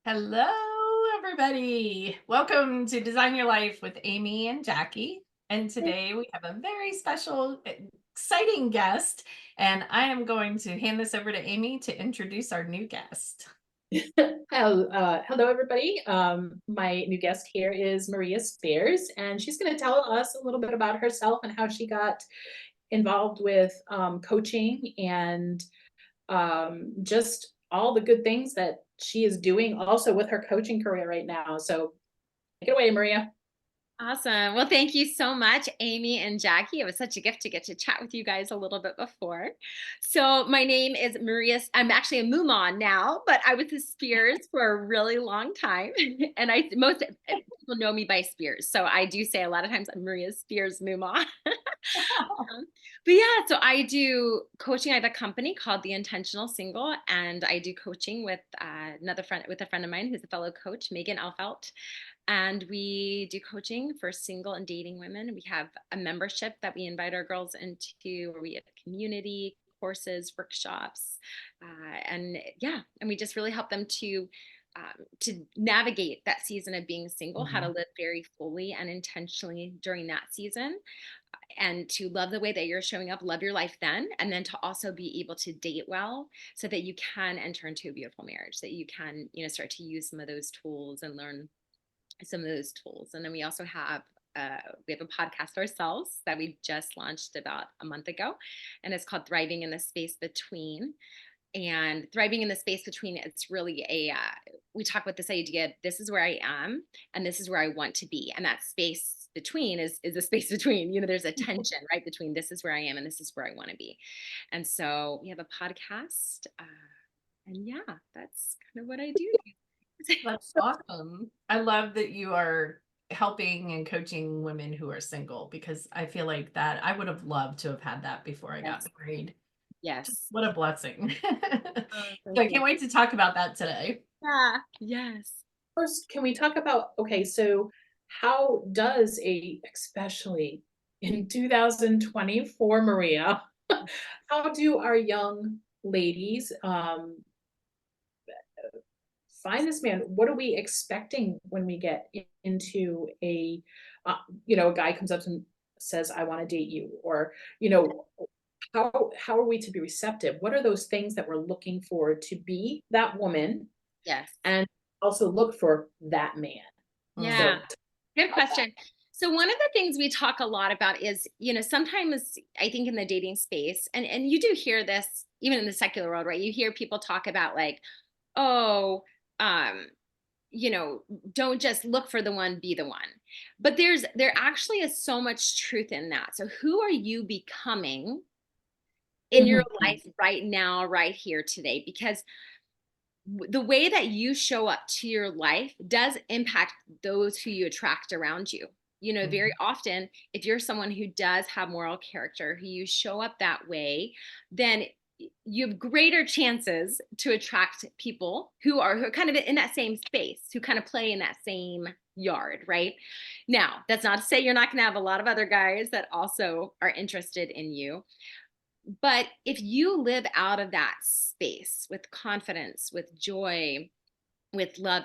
Hello, everybody. Welcome to Design Your Life with Amy and Jackie. And today we have a very special, exciting guest. And I am going to hand this over to Amy to introduce our new guest. Hello, everybody. My new guest here is Maria Spears, and she's going to tell us a little bit about herself and how she got involved with coaching and just all the good things that she is doing also with her coaching career right now. So take it away, Maria. Awesome. Well, thank you so much, Amy and Jackie. It was such a gift to get to chat with you guys a little bit before. So, my name is Maria. I'm actually a Mumaugh now, but I was a Spears for a really long time. And most people know me by Spears. So, I do say a lot of times I'm Maria Spears Mumaugh. Um, but yeah, so I do coaching. I have a company called The Intentional Single, and I do coaching with a friend of mine who's a fellow coach, Megan Alfelt. And we do coaching for single and dating women. We have a membership that we invite our girls into, where we have community courses, workshops, and yeah, and we just really help them to navigate that season of being single, how to Mhm. live very fully and intentionally during that season, and to love the way that you're showing up, love your life then, and then to also be able to date well so that you can enter into a beautiful marriage, that you can, start to use some of those tools and learn some of those tools. And then we have a podcast ourselves that we just launched about a month ago, and it's called Thriving in the Space Between. And thriving in the space between, it's really we talk about this idea, this is where I am and this is where I want to be, and that space between is a space between, there's a tension right between this is where I am and this is where I want to be. And so we have a podcast, and yeah, that's kind of what I do. That's awesome. I love that you are helping and coaching women who are single because I feel like that I would have loved to have had that before I got Yes. married. Just Yes. what a blessing. Oh, So thank I you. can't wait to talk about that today. Yeah. Yes. First, can we talk about, okay, so how does especially in 2024, Maria, how do our young ladies find this man? What are we expecting when we get into uh, a guy comes up and says, I want to date you? Or, you know, how are we to be receptive? What are those things that we're looking for to be that woman Yes. and also look for that man? Yeah. So, Mm. Good question. So one of the things we talk a lot about is, sometimes I think in the dating space, and you do hear this even in the secular world, right? You hear people talk about like, oh, um, you know, don't just look for the one, be the one. But there actually is so much truth in that. So who are you becoming in your mhm, life right now, right here today? Because the way that you show up to your life does impact those who you attract around you. Very Mhm. often, if you're someone who does have moral character, who you show up that way, then you have greater chances to attract people who are kind of in that same space, who kind of play in that same yard, right? Now, that's not to say you're not going to have a lot of other guys that also are interested in you, but if you live out of that space with confidence, with joy, with love,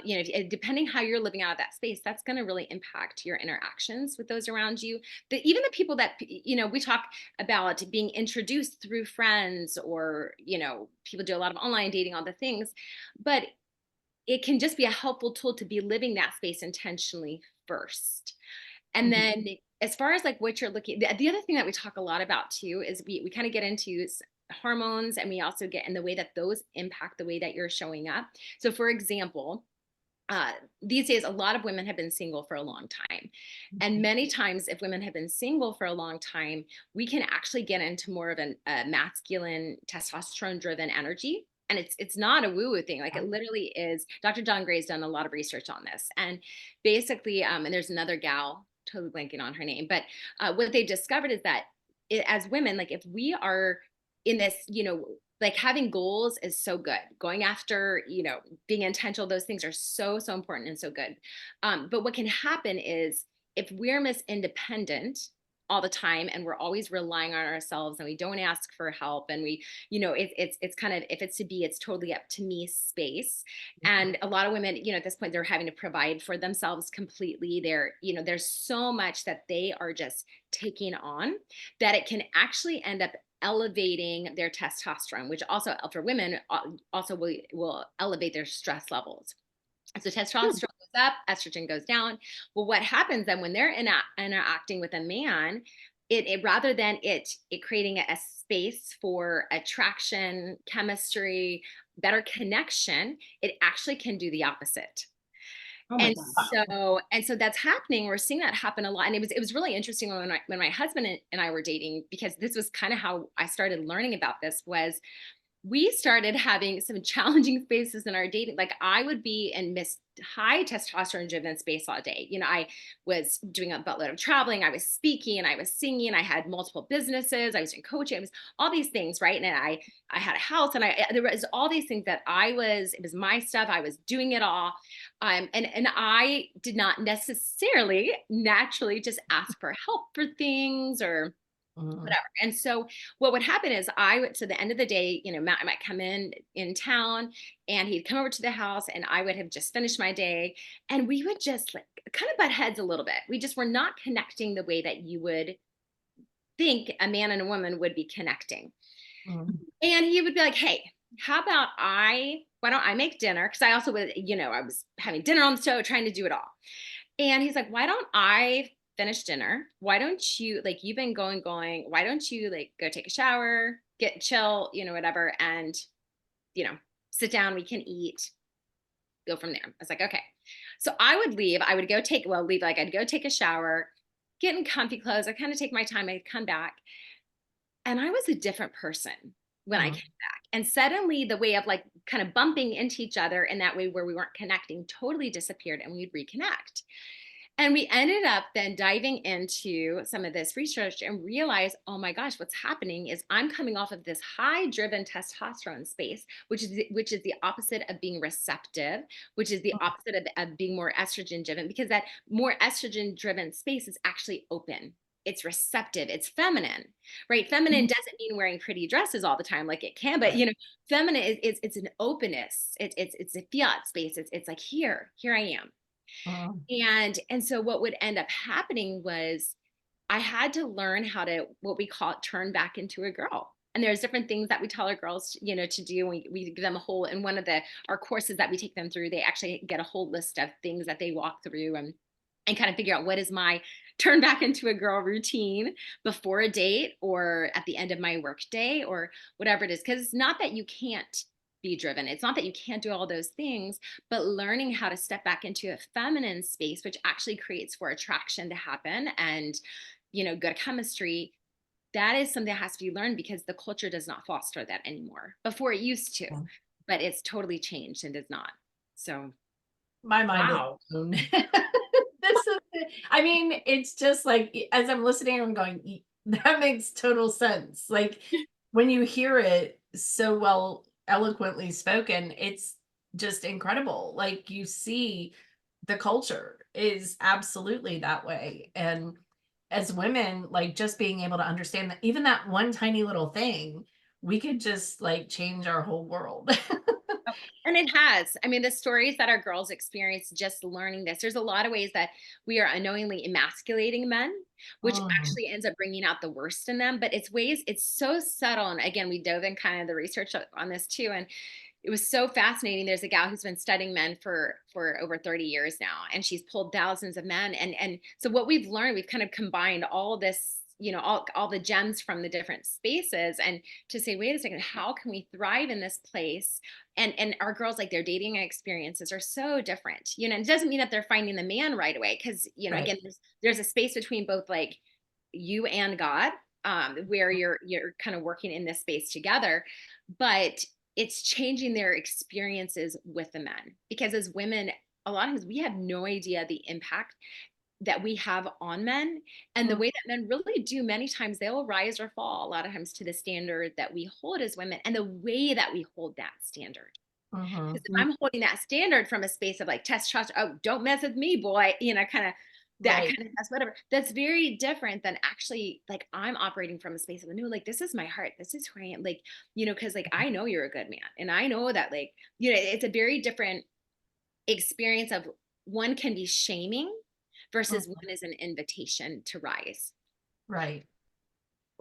depending how you're living out of that space, that's going to really impact your interactions with those around you. Even the people that, we talk about being introduced through friends, or, people do a lot of online dating, all the things, but it can just be a helpful tool to be living that space intentionally first. And mhm. then as far as like what you're looking, the other thing that we talk a lot about too is we kind of get into hormones, and we also get in the way that those impact the way that you're showing up. So for example, these days, a lot of women have been single for a long time. And many times, if women have been single for a long time, we can actually get into more of a masculine, testosterone driven energy. And it's not a woo woo thing. Like, it literally is. Dr. John Gray's done a lot of research on this. And basically, and there's another gal, totally blanking on her name, but what they've discovered is that as women, like if we are in this, like having goals is so good. Going after, being intentional, those things are so, so important and so good. But what can happen is if we're Miss Independent all the time, and we're always relying on ourselves, and we don't ask for help, and we, it's kind of, if it's to be, it's totally up to me space. And a lot of women, at this point, they're having to provide for themselves completely. There's so much that they are just taking on, that it can actually end up elevating their testosterone, which also for women also will elevate their stress levels. So testosterone goes up, estrogen goes down. Well, what happens then when they're interacting with a man, it rather than it creating a space for attraction, chemistry, better connection, it actually can do the opposite. Oh my And God. so that's happening. We're seeing that happen a lot. And it was really interesting when my husband and I were dating, because this was kind of how I started learning about this. Was we started having some challenging spaces in our dating. Like, I would be in high testosterone driven space all day. I was doing a buttload of traveling. I was speaking and I was singing. I had multiple businesses. I was doing coaching. I was all these things, right? And I had a house, and there was all these things that it was my stuff. I was doing it all. And I did not necessarily naturally just ask for help for things or whatever. And so what would happen is I would, to the end of the day, Matt might come in town, and he'd come over to the house, and I would have just finished my day, and we would just like kind of butt heads a little bit. We just were not connecting the way that you would think a man and a woman would be connecting. And he would be like, hey, how about why don't I make dinner? Cause I also was, I was having dinner on the stove, trying to do it all. And he's like, why don't I finish dinner? Why don't you, like, you've been going, why don't you like go take a shower, get chill, whatever. And, sit down, we can eat, go from there. I was like, okay. So I would leave. I would go I'd go take a shower, get in comfy clothes. I kind of take my time. I'd come back. And I was a different person when I came back. And suddenly the way of like kind of bumping into each other in that way where we weren't connecting totally disappeared, and we'd reconnect. And we ended up then diving into some of this research and realized, oh my gosh, what's happening is I'm coming off of this high driven testosterone space, which is the opposite of being receptive, which is the opposite of being more estrogen driven, because that more estrogen driven space is actually open. It's receptive, it's feminine, right? Feminine doesn't mean wearing pretty dresses all the time, like it can, but feminine is it's an openness. It's a fiat space. It's like, here I am. And so what would end up happening was I had to learn how to, what we call it, turn back into a girl. And there's different things that we tell our girls, to do. We give them a whole, in one of our courses that we take them through, they actually get a whole list of things that they walk through and kind of figure out what is my turn back into a girl routine before a date or at the end of my work day or whatever it is. Because it's not that you can't be driven. It's not that you can't do all those things, but learning how to step back into a feminine space, which actually creates for attraction to happen and, good chemistry. That is something that has to be learned because the culture does not foster that anymore. Before it used to, but it's totally changed and does not. So My mind is blown. I mean, it's just like, as I'm listening, I'm going, that makes total sense. Like, when you hear it so well, eloquently spoken, it's just incredible. Like, you see, the culture is absolutely that way. And as women, like, just being able to understand that even that one tiny little thing, we could just like change our whole world. And it has. I mean, the stories that our girls experience just learning this, there's a lot of ways that we are unknowingly emasculating men, which actually ends up bringing out the worst in them. But it's so subtle. And again, we dove in kind of the research on this too. And it was so fascinating. There's a gal who's been studying men for over 30 years now, and she's pulled thousands of men. And so what we've learned, we've kind of combined all this, all the gems from the different spaces, and to say, wait a second, how can we thrive in this place? And our girls, like, their dating experiences are so different, it doesn't mean that they're finding the man right away. Cause Right. again, there's a space between both like you and God, where you're kind of working in this space together, but it's changing their experiences with the men, because as women, a lot of times we have no idea the impact that we have on men and the way that men really do. Many times they'll rise or fall a lot of times to the standard that we hold as women and the way that we hold that standard. Because if I'm holding that standard from a space of like testosterone, oh, don't mess with me, boy, kind of that Right. kind of that's whatever. That's very different than actually like I'm operating from a space of no, like this is my heart. This is who I am. Like, because like I know you're a good man. And I know that like, it's a very different experience of one can be shaming versus Mhm. one is an invitation to rise. Right.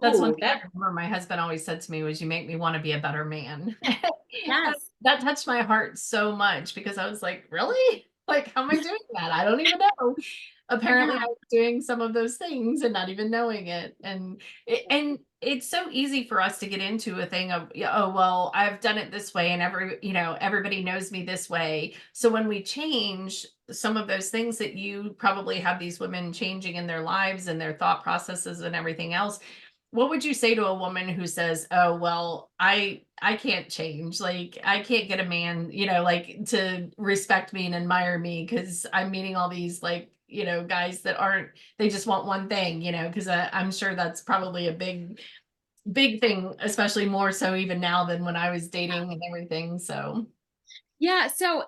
That's one Oh, thing I that remember my husband always said to me was, "You make me wanna be a better man." That Yes. that touched my heart so much because I was like, "Really? Like, how am I doing that? I don't even know." Apparently, I Yeah. was doing some of those things and not even knowing it, and it's so easy for us to get into a thing of, yeah, "Oh, well, I've done it this way and everybody knows me this way." So when we change some of those things that you probably have these women changing in their lives and their thought processes and everything else, what would you say to a woman who says, "Oh, well, I can't change. Like, I can't get a man, like to respect me and admire me because I'm meeting all these like, guys that aren't, they just want one thing, because I'm sure that's probably a big thing, especially more so even now than when I was dating and everything. So, Yeah, so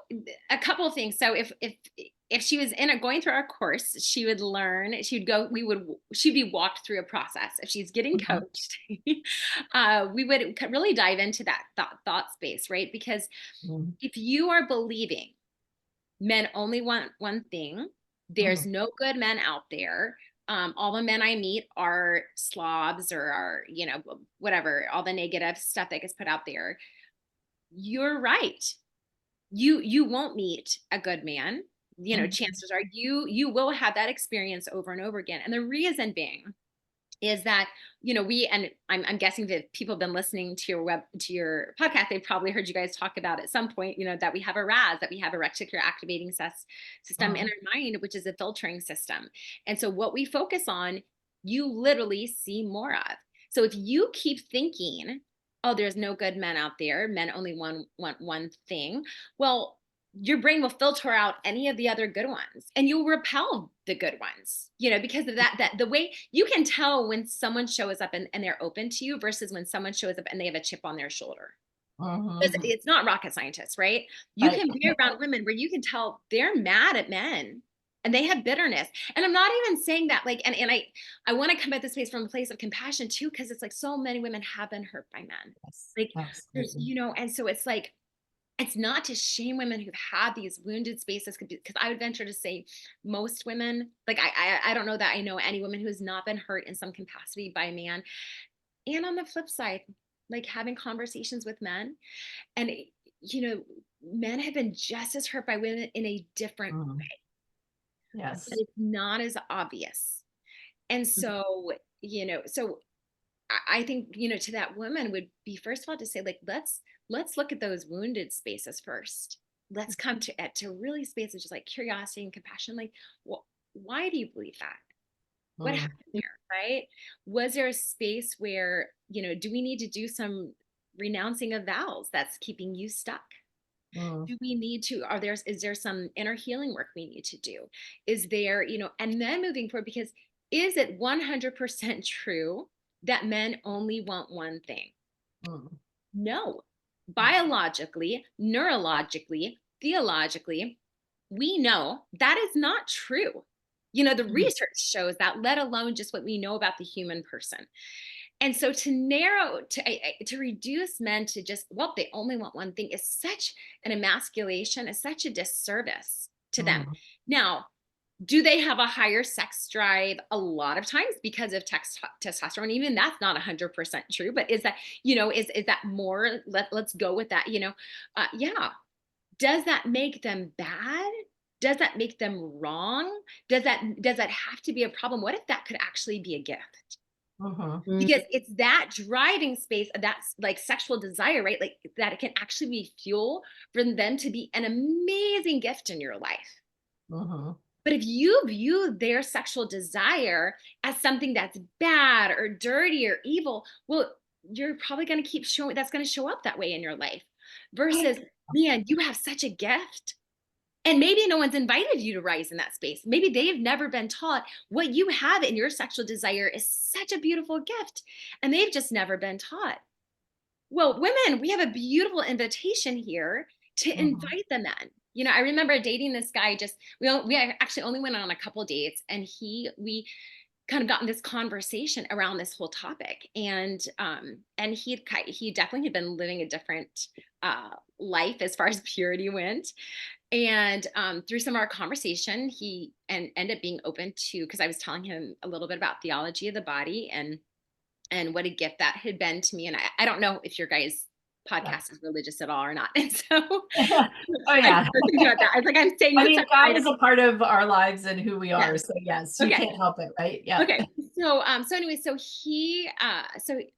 a couple of things. So if she was going through our course, she would learn, she'd be walked through a process. If she's getting mhm, coached, we would really dive into that thought space, right? Because mhm, if you are believing men only want one thing, mhm, there's no good men out there. All the men I meet are slobs or are, whatever, all the negative stuff that gets put out there. You're right. You won't meet a good man. mhm, Chances are you will have that experience over and over again. And the reason being is that we, and I'm guessing that people have been listening to your podcast, they've probably heard you guys talk about at some point, that we have a RAS, that we have a reticular activating system in mhm, our mind, which is a filtering system. And so what we focus on, you literally see more of. So if you keep thinking, oh, there's no good men out there, men only want one thing, well, your brain will filter out any of the other good ones and you'll repel the good ones, because of that the way you can tell when someone shows up and they're open to you versus when someone shows up and they have a chip on their shoulder. Because mhm. it's not rocket scientists, right? You Right. can be around women where you can tell they're mad at men and they have bitterness. And I'm not even saying that like, and I want to come at this space from a place of compassion too, because it's like so many women have been hurt by men. Yes, Like there's, absolutely. and so it's like, it's not to shame women who've had these wounded spaces, because I would venture to say most women, like I don't know that I know any woman who has not been hurt in some capacity by a man. And on the flip side, like having conversations with men, and men have been just as hurt by women in a different Mhm. way, but Yes. it's not as obvious. And so, so I think, to that woman would be first of all to say, like, let's look at those wounded spaces first. Let's come to really spaces just like curiosity and compassion. Like, well, why do you believe that? What Mm, happened there, right? Was there a space where, do we need to do some renouncing of vows that's keeping you stuck? mm, Do we need to, is there some inner healing work we need to do? Is there, and then moving forward, because is it 100% true that men only want one thing? mm, No. Biologically, neurologically, theologically, we know that is not true. The mm, research shows that, let alone just what we know about the human person. And so to narrow, to reduce men to just, well, they only want one thing is such an emasculation, is such a disservice to them. mm, Now, do they have a higher sex drive? A lot of times because of testosterone. Even that's not 100% true, but is that, is that more? Let's go with that. Yeah. Does that make them bad? Does that make them wrong? Does that have to be a problem? What if that could actually be a gift? mhm, Because it's that driving space, that's like sexual desire, right? Like that it can actually be fuel for them to be an amazing gift in your life. mhm, But if you view their sexual desire as something that's bad or dirty or evil, well, you're probably going to keep showing, that's going to show up that way in your life. Versus, man, you have such a gift. And maybe no one's invited you to rise in that space. Maybe they've never been taught what you have in your sexual desire is such a beautiful gift. And they've just never been taught. Well, women, we have a beautiful invitation here to mhm, invite the men. You know, I remember dating this guy. We actually only went on a couple dates, and we kind of got in this conversation around this whole topic, and he definitely had been living a different life as far as purity went. And through some of our conversation, he ended up being open to, because I was telling him a little bit about theology of the body and what a gift that had been to me. And I don't know if your guys' Yeah. podcast is religious at all or not. And so Oh I yeah. was thinking about that. I was like, I'm saying I this. mean, God is a part of our lives and who we are. Yes. So yes, you Okay. can't help it, right? Yeah. Okay. So anyway, so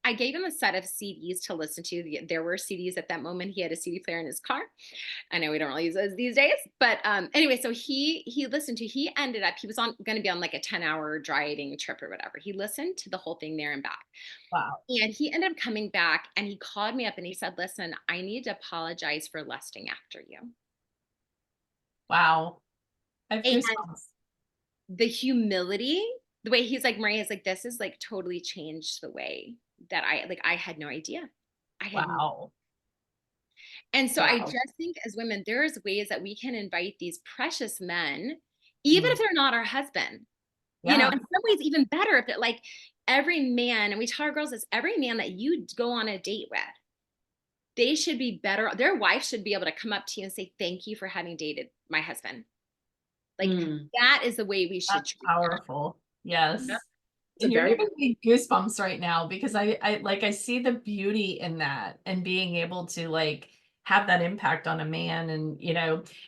I gave him a set of CDs to listen to. There were CDs at that moment. He had a CD player in his car. I know we don't really use those these days, but anyway, so he listened to. He ended up. He was going to be on like a 10-hour driving trip or whatever. He listened to the whole thing there and back, Wow. and he ended up coming back and he called me up and he said, "Listen, I need to apologize for lusting after you." Wow. I have And goosebumps. the humility, the way he's like, Maria's like, this is like totally changed the way that I had no idea. I had no. Wow. And so I Wow. just think as women, there's ways that we can invite these precious men, even if Mm. they're not our husband, you know, Yeah. in some ways, even better if it like every man, and we tell our girls this, every man that you go on a date with, they should be better. Their wife should be able to come up to you and say, thank you for having dated my husband. Like that is the way we should That's treat powerful. Yes. Yeah. It's a And you're very giving me goosebumps right now because I see the beauty in that and being able to like have that impact on a man. And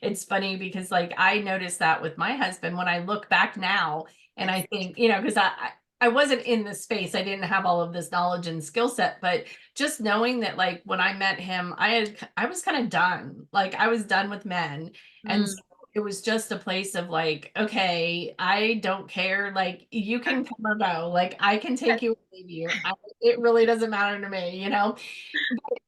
it's funny because like I noticed that with my husband when I look back now and I Yes. think, because I wasn't in this space. I didn't have all of this knowledge and skill set, but just knowing that like when I met him, I was kind of done. Like I was done with men. And so it was just a place of like, okay, I don't care. Like you can come or go. Like I can take you or leave you. It really doesn't matter to me. But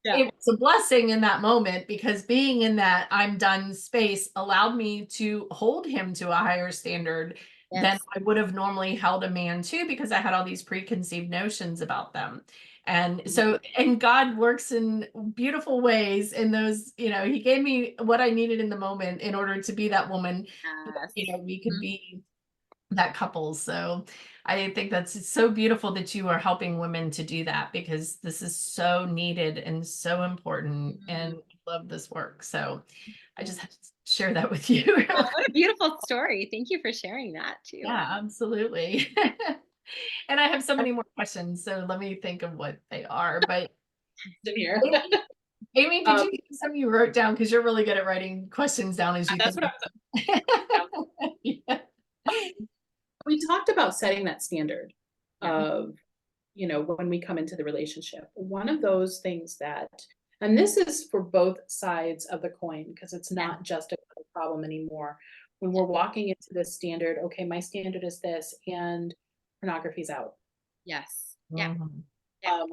Yeah. it was a blessing in that moment because being in that I'm done space allowed me to hold him to a higher standard than Yes. I would have normally held a man to because I had all these preconceived notions about them. And so, and God works in beautiful ways in those, he gave me what I needed in the moment in order to be that woman, Yes. we could be that couple. So I think that's so beautiful that you are helping women to do that because this is so needed and so important and I love this work. So I just have to share that with you. Oh, what a beautiful story. Thank you for sharing that too. Yeah, absolutely. And I have so many more questions, so let me think of what they are. But in here. Amy, did Um, you get some you wrote down? Because you're really good at writing questions down as you that's think. what I was. Yeah. We talked about setting that standard Yeah. of, when we come into the relationship. One of those things that, and this is for both sides of the coin, because it's not just a problem anymore. When we're walking into this standard, okay, my standard is this, and pornography's out. Yes. Yeah. Mhm. Yeah.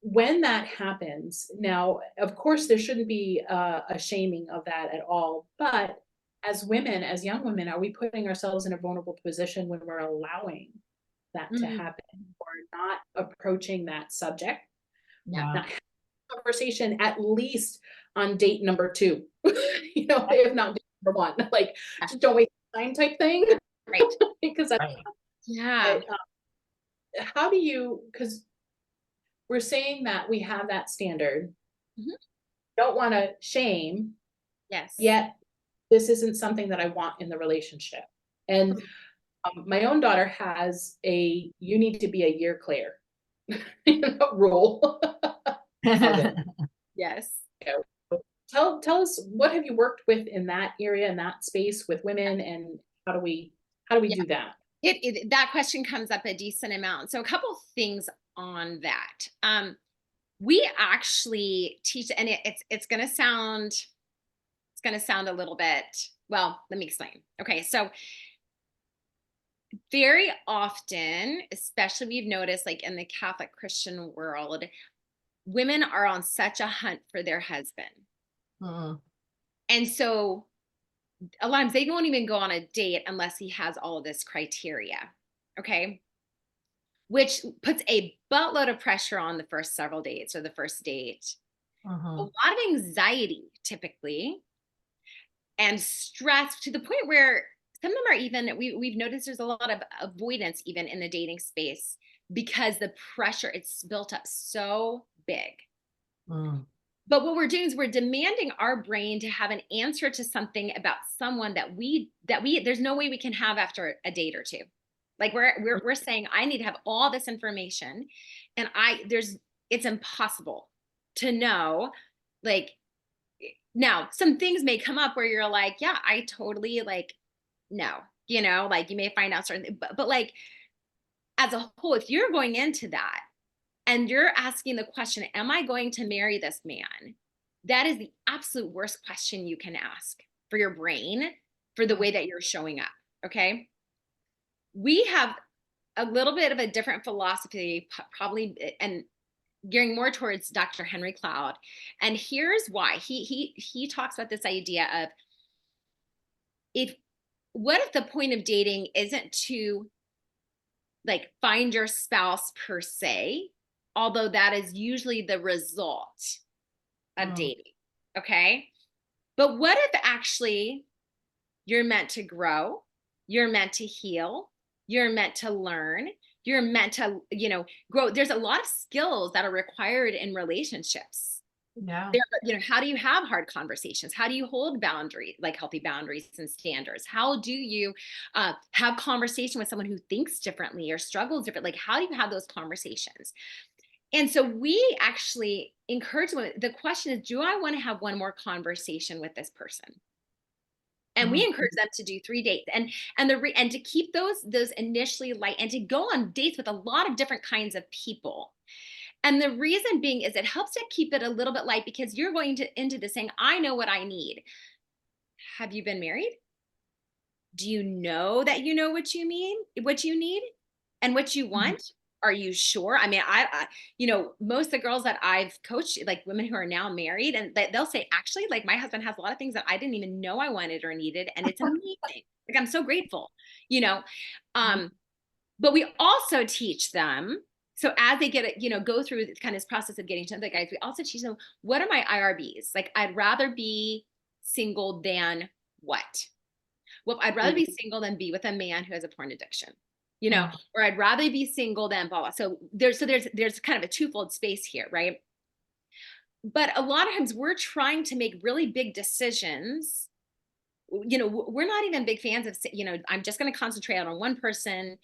When that happens, now, of course, there shouldn't be a shaming of that at all. But as women, as young women, are we putting ourselves in a vulnerable position when we're allowing that to happen or not approaching that subject, Yeah. not having a conversation at least on date number 2, if not date number 1, like just don't waste time type thing. Right. Because Right. Yeah. how do you, because we're saying that we have that standard, don't want to shame, Yes. yet this isn't something that I want in the relationship. And my own daughter has you need to be a year clear rule. Yes. Tell us, what have you worked with in that area, in that space with women, and how do we do that? That question comes up a decent amount. So a couple things on that. We actually teach, and it's going to sound a little bit, well, let me explain. Okay. So very often, especially we've noticed like in the Catholic Christian world, women are on such a hunt for their husband. And so a lot of times they won't even go on a date unless he has all of this criteria. Okay. Which puts a buttload of pressure on the first several dates or the first date. A lot of anxiety typically and stressed to the point where some of them are even, we've noticed there's a lot of avoidance even in the dating space because the pressure, it's built up so big. Mm. But what we're doing is we're demanding our brain to have an answer to something about someone that there's no way we can have after a date or two. Like we're saying, I need to have all this information, and it's impossible to know. Like, now some things may come up where you're like, yeah, I totally like, no, like you may find out certain, but like as a whole, if you're going into that and you're asking the question, am I going to marry this man? That is the absolute worst question you can ask for your brain, for the way that you're showing up. Okay. We have a little bit of a different philosophy, probably, and gearing more towards Dr. Henry Cloud. And here's why. He talks about this idea of, what if the point of dating isn't to like find your spouse per se, although that is usually the result of dating. Okay. But what if actually you're meant to grow, you're meant to heal, you're meant to learn, you're meant to, grow. There's a lot of skills that are required in relationships. Yeah. How do you have hard conversations? How do you hold boundaries, like healthy boundaries and standards? How do you have conversation with someone who thinks differently or struggles differently? Like, how do you have those conversations? And so we actually encourage women. The question is, do I want to have one more conversation with this person? And we encourage them to do 3 dates, and to keep those initially light, and to go on dates with a lot of different kinds of people. And the reason being is it helps to keep it a little bit light, because you're going into this saying, I know what I need. Have you been married? Do you know that you know what you need and what you want? Are you sure? I mean, I most of the girls that I've coached, like women who are now married, and they'll say, actually, like my husband has a lot of things that I didn't even know I wanted or needed. And it's amazing. Like, I'm so grateful, but we also teach them. So as they get it, go through kind of this process of getting to the guys, we also teach them, what are my IRBs? Like, I'd rather be single than what? Well, I'd rather be single than be with a man who has a porn addiction, or I'd rather be single than blah, blah. So there's kind of a twofold space here, right? But a lot of times we're trying to make really big decisions. We're not even big fans of, I'm just going to concentrate on one person.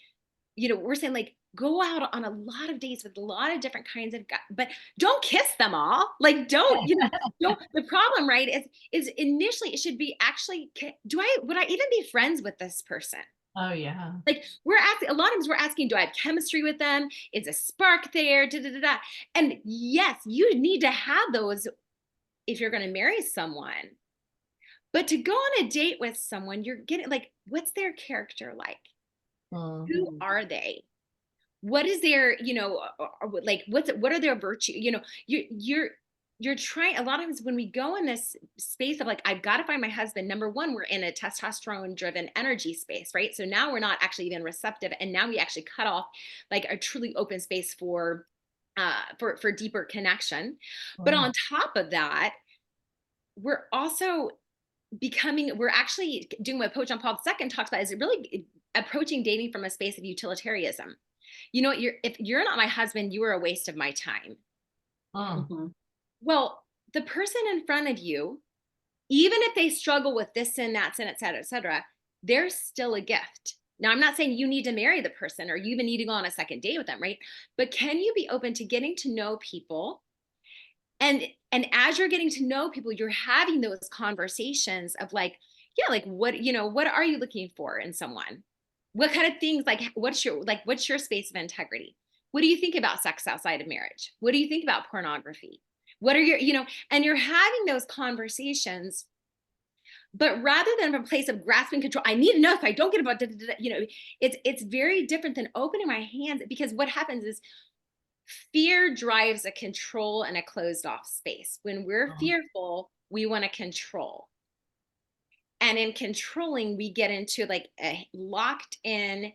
We're saying, like, go out on a lot of dates with a lot of different kinds of guys, but don't kiss them all. Like, don't, don't. The problem, right, is initially it should be, actually, would I even be friends with this person? Oh yeah. Like, we're asking, a lot of times we're asking, do I have chemistry with them? Is a spark there? Da, da, da, da. And yes, you need to have those if you're going to marry someone. But to go on a date with someone, you're getting, like, what's their character like? Who are they? What is their, like, what are their virtues? You're trying, a lot of times when we go in this space of like, I've got to find my husband, number one, we're in a testosterone driven energy space, right? So now we're not actually even receptive. And now we actually cut off like a truly open space for deeper connection. But on top of that, we're also we're actually doing what Coach John Paul II talks about, is really approaching dating from a space of utilitarianism. If you're not my husband, you are a waste of my time. Well, the person in front of you, even if they struggle with this and that and et cetera, et cetera, they're still a gift. Now, I'm not saying you need to marry the person or you even need to go on a second date with them, right? But can you be open to getting to know people? And as you're getting to know people, you're having those conversations of like, yeah, like, what are you looking for in someone? What kind of things, like, what's your space of integrity? What do you think about sex outside of marriage? What do you think about pornography? What are your, and you're having those conversations, but rather than from a place of grasping control, I need to know if I don't get about, it's very different than opening my hands, because what happens is fear drives a control and a closed off space. When we're fearful, we want to control. And in controlling, we get into like a locked in,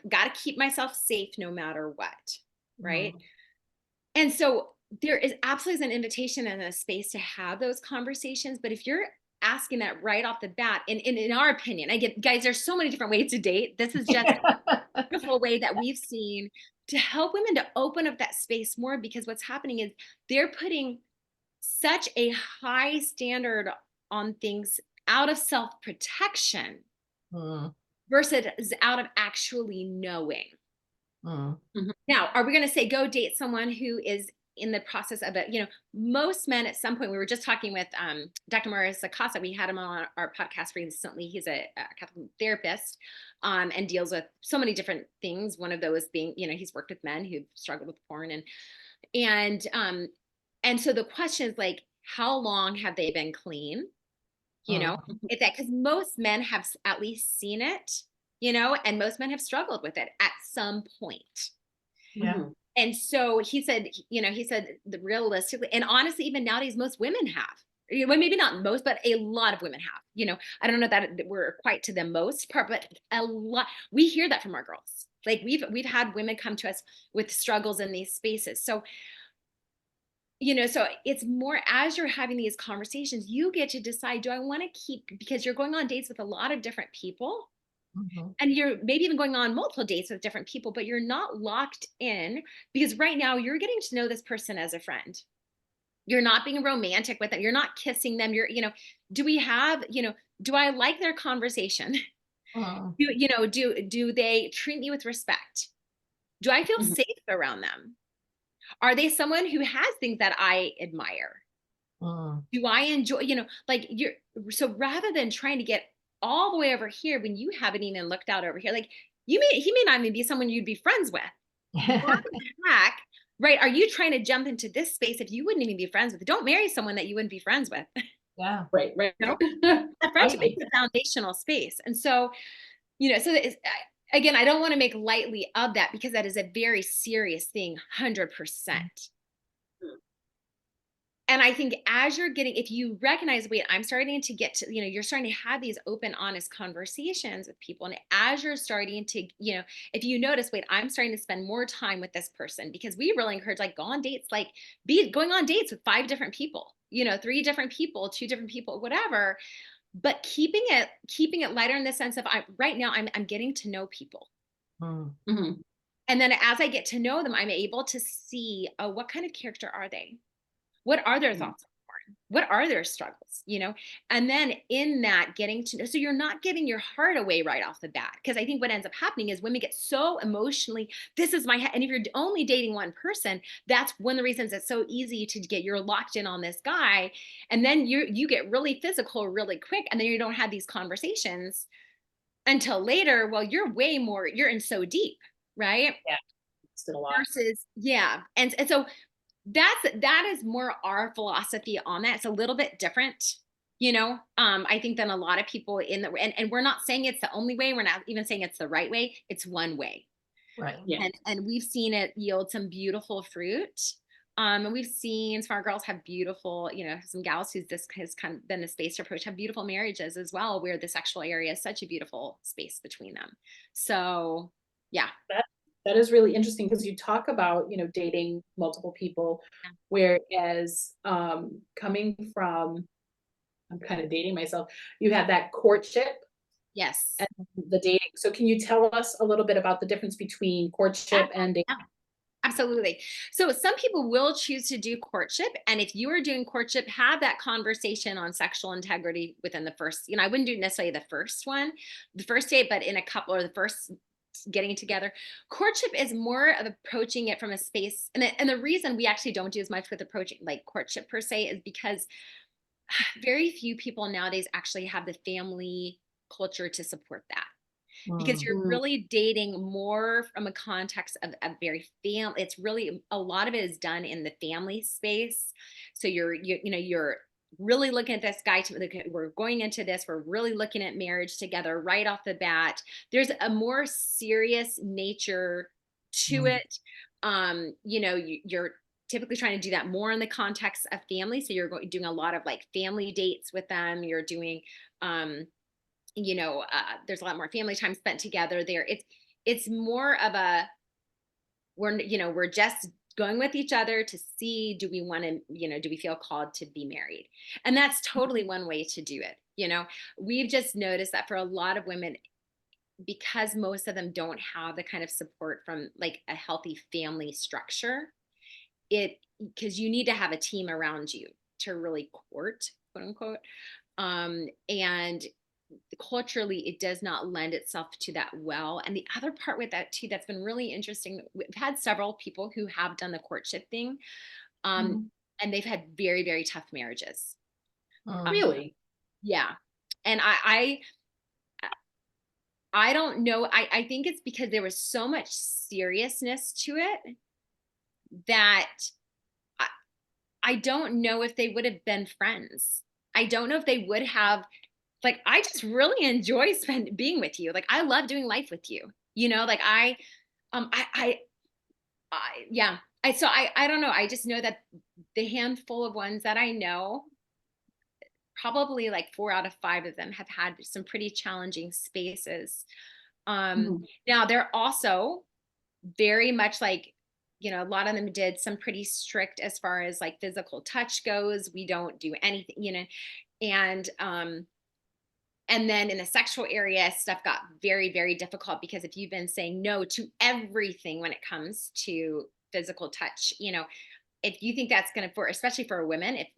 got to keep myself safe no matter what. Right. And so there is absolutely an invitation and a space to have those conversations. But if you're asking that right off the bat. And in our opinion, again, guys, there's so many different ways to date. This is just a beautiful way that we've seen to help women to open up that space more, because what's happening is they're putting such a high standard on things out of self-protection Mm, versus out of actually knowing. mm, Now, are we going to say go date someone who is in the process of it? You know, most men at some point, we were just talking with Dr. Morris Acosta. We had him on our podcast recently. He's a Catholic therapist and deals with so many different things. One of those being, you know, he's worked with men who've struggled with porn, and so the question is like, how long have they been clean? You know, mm. it's that because most men have at least seen it, you know, and most men have struggled with it at some point. Yeah. And so he said, you know, the realistically, and honestly, even nowadays, most women have. Well, maybe not most, but a lot of women have. You know, I don't know that we're quite to the most part, but a lot. We hear that from our girls. Like we've had women come to us with struggles in these spaces. So, you know, so it's more as you're having these conversations, you get to decide, do I want to keep, because you're going on dates with a lot of different people. Mhm. And you're maybe even going on multiple dates with different people, but you're not locked in, because right now you're getting to know this person as a friend. You're not being romantic with them. You're not kissing them. You're, you know, do we have, you know, do I like their conversation? Mm, Do they treat me with respect? Do I feel safe around them? Are they someone who has things that I admire? mm. Do I enjoy, you know, like so rather than trying to get all the way over here when you haven't even looked out over here, like he may not even be someone you'd be friends with. Why the heck, right? Are you trying to jump into this space if you wouldn't even be friends with? Don't marry someone that you wouldn't be friends with. Yeah. Right, right. You know, a friendship is a foundational space. And so, you know, so again, I don't want to make lightly of that, because that is a very serious thing, 100%. And I think as you're getting, if you recognize, wait, I'm starting to get to, you know, you're starting to have these open, honest conversations with people. And as you're starting to, you know, if you notice, wait, I'm starting to spend more time with this person, because we really encourage, like, go on dates, like be going on dates with 5 different people, you know, 3 different people, 2 different people, whatever. But keeping it lighter in the sense of right now I'm getting to know people. Mm, Mhm. And then as I get to know them, I'm able to see, oh, what kind of character are they? What are their Mhm. thoughts on porn? What are their struggles? You know, and then in that getting to know, so you're not giving your heart away right off the bat. Because I think what ends up happening is women get so emotionally, this is my head. And if you're only dating one person, that's one of the reasons it's so easy to get, you're locked in on this guy. And then you get really physical really quick. And then you don't have these conversations until later. Well, you're in so deep, right? Yeah, still a lot. Versus, yeah. And so that is more our philosophy on that. It's a little bit different, you know, I think, than a lot of people and we're not saying it's the only way. We're not even saying it's the right way. It's one way. right. Yeah. And we've seen it yield some beautiful fruit. And we've seen some of our girls have beautiful, you know, some gals who's this has kind of been the space to approach, have beautiful marriages as well, where the sexual area is such a beautiful space between them. So yeah. That is really interesting, because you talk about, you know, dating multiple people, whereas coming from, I'm kind of dating myself, you had that courtship Yes. and the dating. So can you tell us a little bit about the difference between courtship and dating? Yeah. Absolutely. So some people will choose to do courtship. And if you are doing courtship, have that conversation on sexual integrity within the first, you know, I wouldn't do necessarily the first one, the first date, but in a couple, or the first getting together. Courtship is more of approaching it from a space. And the reason we actually don't do as much with approaching like courtship per se is because very few people nowadays actually have the family culture to support that, because Mm, you're really dating more from a context of a very family. It's really, a lot of it is done in the family space. So you're really looking at this guy to look at, we're going into this, we're really looking at marriage together right off the bat. There's a more serious nature to mm, it. You know, you're typically trying to do that more in the context of family. So you're doing a lot of like family dates with them. You're doing, you know, there's a lot more family time spent together there. It's more of a, we're just going with each other to see, do we want to, do we feel called to be married? And that's totally one way to do it. We've just noticed that for a lot of women, because most of them don't have the kind of support from like a healthy family structure, because you need to have a team around you to really court, quote unquote. And culturally, it does not lend itself to that well. And the other part with that too, that's been really interesting, we've had several people who have done the courtship thing, and they've had very, very tough marriages. Really? Yeah. And I don't know. I think it's because there was so much seriousness to it that I don't know if they would have been friends. I don't know if they would have, like, I just really enjoy being with you. Like, I love doing life with you, like yeah. I don't know. I just know that the handful of ones that I know, probably like 4 out of 5 of them have had some pretty challenging spaces. Now they're also very much like, a lot of them did some pretty strict as far as like physical touch goes. We don't do anything, and then in the sexual area, stuff got very, very difficult, because if you've been saying no to everything when it comes to physical touch, if you think that's going to, especially for a woman, if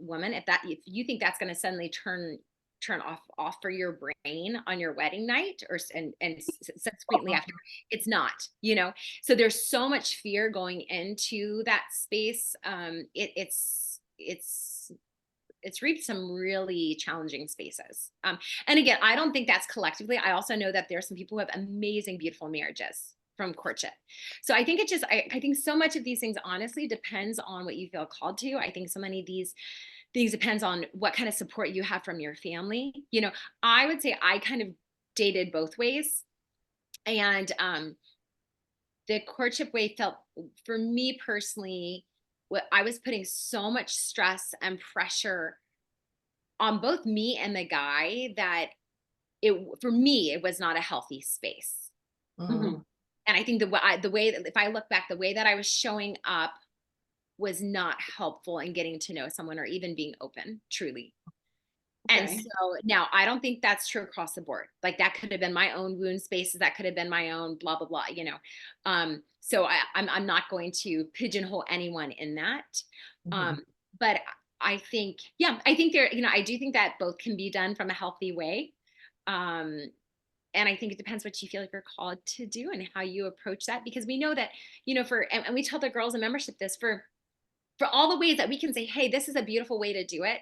you think that's going to suddenly turn off for your brain on your wedding night, or and subsequently after, it's not, so there's so much fear going into that space. It's reached some really challenging spaces. And again, I don't think that's collectively. I also know that there's some people who have amazing, beautiful marriages from courtship. So I think I think so much of these things honestly depends on what you feel called to. I think so many of these things depends on what kind of support you have from your family. I would say I kind of dated both ways. And the courtship way felt, for me personally, I was putting so much stress and pressure on both me and the guy that for me, it was not a healthy space. And I think the way that, if I look back, the way that I was showing up was not helpful in getting to know someone, or even being open, truly. Okay. And so now I don't think that's true across the board. Like, that could have been my own wound spaces. That could have been my own blah, blah, blah, so I'm not going to pigeonhole anyone in that. But I think there, I do think that both can be done from a healthy way. And I think it depends what you feel like you're called to do and how you approach that, because we know that, and we tell the girls in membership this, for all the ways that we can say, hey, this is a beautiful way to do it.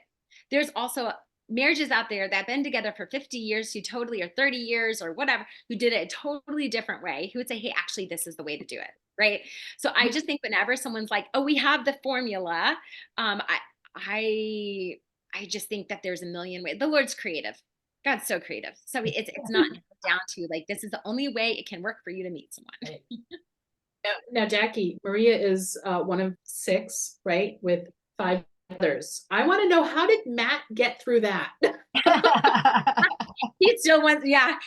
There's also marriages out there that have been together for 50 years, who totally, or 30 years or whatever, who did it a totally different way, who would say, hey, actually, this is the way to do it. Right. So I just think whenever someone's like, oh, we have the formula, I just think that there's a million ways. The Lord's creative. God's so creative. So it's not down to like, this is the only way it can work for you to meet someone. Now, Jackie, Maria is one of 6, right? With 5 others. I want to know, how did Matt get through that? He still wants, yeah.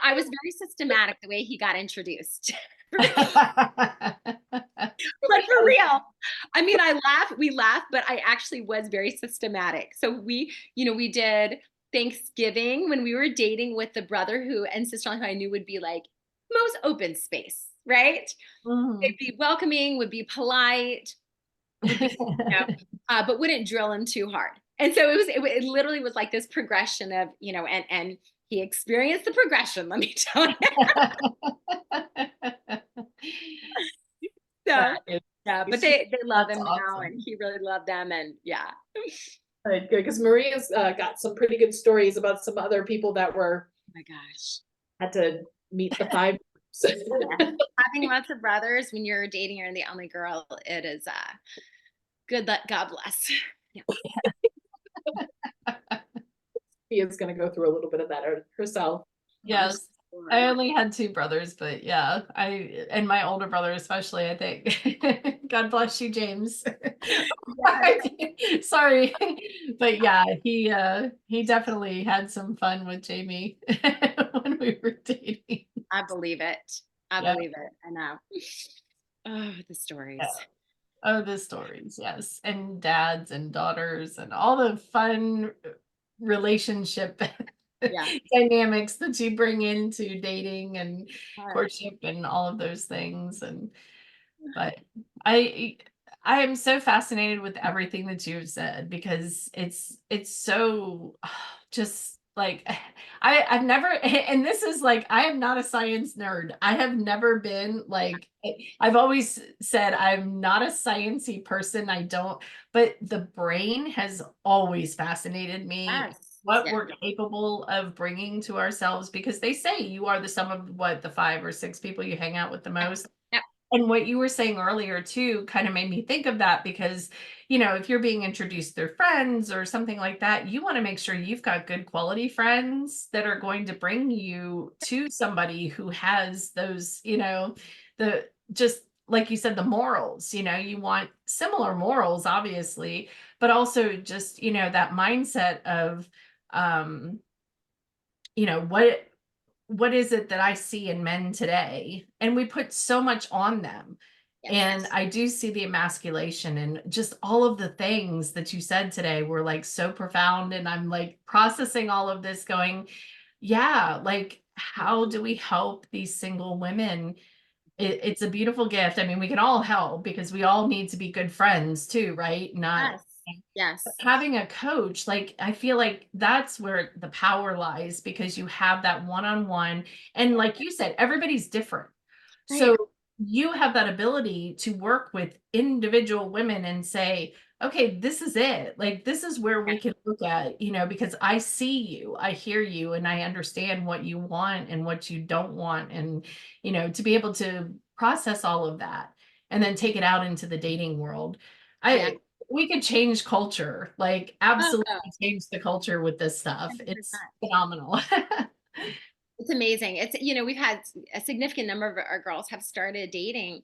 I was very systematic the way he got introduced. But for real, I mean, we laugh, but I actually was very systematic. So we did Thanksgiving when we were dating with the brother and sister-in-law who I knew would be like most open space, right? They'd be welcoming, would be polite, would be, but wouldn't drill him too hard. And so it literally was like this progression of, and he experienced the progression, let me tell you. So yeah, but they love him now, and he really loved them, and yeah. Good, because Maria's got some pretty good stories about some other people that were, oh my gosh, had to meet the 5. Having lots of brothers when you're dating or the only girl, it is good luck, God bless. Yeah. She is going to go through a little bit of that herself. Yes. I only had 2 brothers, but yeah, and my older brother especially, I think. God bless you, James. Sorry, but yeah, he definitely had some fun with Jamie when we were dating. I believe it. I believe it. I know. Oh, the stories. Oh, the stories, yes, and dads and daughters and all the fun relationship Yeah. dynamics that you bring into dating and Yes. courtship and all of those things. And but I I am so fascinated with everything that you've said because it's so just like I've never and this is like I am not a science nerd. I have never been like I've always said I'm not a sciencey person. I don't, but the brain has always fascinated me. Yes. What Yes. we're capable of bringing to ourselves because they say you are the sum of what the 5 or 6 people you hang out with the Yep. most. Yep. And what you were saying earlier too kind of made me think of that because, if you're being introduced through friends or something like that, you want to make sure you've got good quality friends that are going to bring you to somebody who has those, the just like you said, the morals, you want similar morals, obviously, but also just, that mindset of, um, what is it that I see in men today? And we put so much on them. Yes. And I do see the emasculation and just all of the things that you said today were like so profound. And I'm like processing all of this going, yeah, like how do we help these single women? It's a beautiful gift. I mean, we can all help because we all need to be good friends too, right? Not Yes. Yes. having a coach, like I feel like that's where the power lies because you have that one-on-one. And like you said, everybody's different. Right. So you have that ability to work with individual women and say, okay, this is it. Like this is where Yeah. we can look at, because I see you, I hear you, and I understand what you want and what you don't want. And, to be able to process all of that and then take it out into the dating world. Yeah. I we could change culture, like Oh, absolutely change the culture with this stuff. It's 100%. phenomenal. It's amazing. We've had a significant number of our girls have started dating